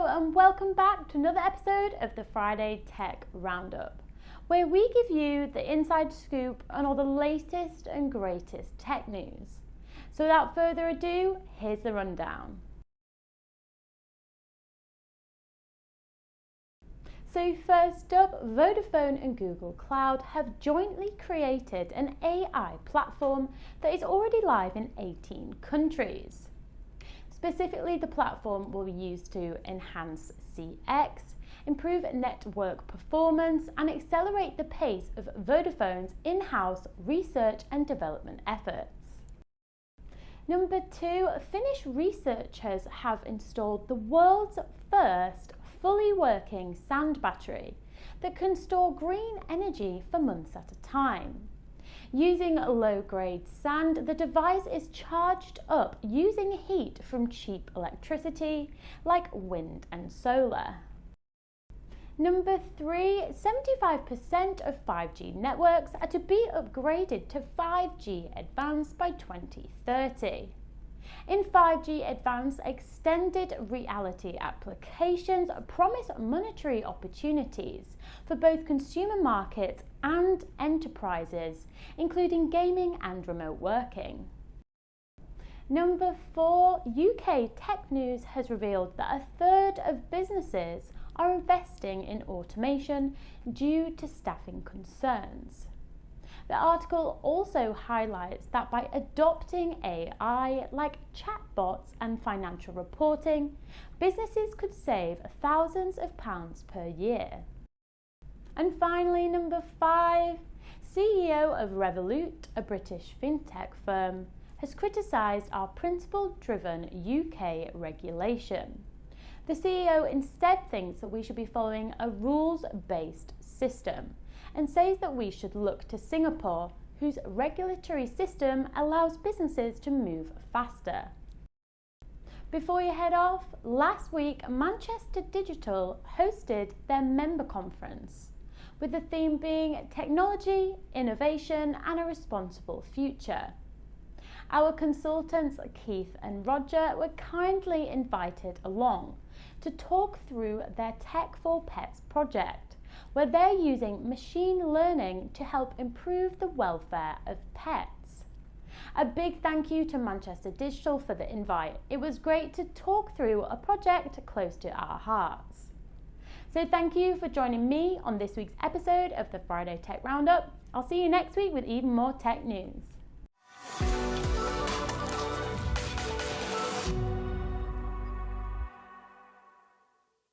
Hello and welcome back to another episode of the Friday Tech Roundup, where we give you the inside scoop on all the latest and greatest tech news. So without further ado, here's the rundown. So first up, Vodafone and Google Cloud have jointly created an AI platform that is already live in 18 countries. Specifically, the platform will be used to enhance CX, improve network performance, and accelerate the pace of Vodafone's in-house research and development efforts. Number 2, Finnish researchers have installed the world's first fully working sand battery that can store green energy for months at a time. Using low-grade sand, the device is charged up using heat from cheap electricity like wind and solar. Number 3, 75% of 5G networks are to be upgraded to 5G Advanced by 2030. In 5G Advanced, extended reality applications promise monetary opportunities for both consumer markets and enterprises, including gaming and remote working. Number 4, UK Tech News has revealed that a third of businesses are investing in automation due to staffing concerns. The article also highlights that by adopting AI like chatbots and financial reporting, businesses could save thousands of pounds per year. And finally, number 5, CEO of Revolut, a British fintech firm, has criticised our principle-driven UK regulation. The CEO instead thinks that we should be following a rules-based system, and says that we should look to Singapore, whose regulatory system allows businesses to move faster. Before you head off, last week Manchester Digital hosted their member conference, with the theme being technology, innovation and a responsible future. Our consultants Keith and Roger were kindly invited along to talk through their Tech for Pets project, where they're using machine learning to help improve the welfare of pets. A big thank you to Manchester Digital for the invite. It was great to talk through a project close to our hearts. So thank you for joining me on this week's episode of the Friday Tech Roundup. I'll see you next week with even more tech news.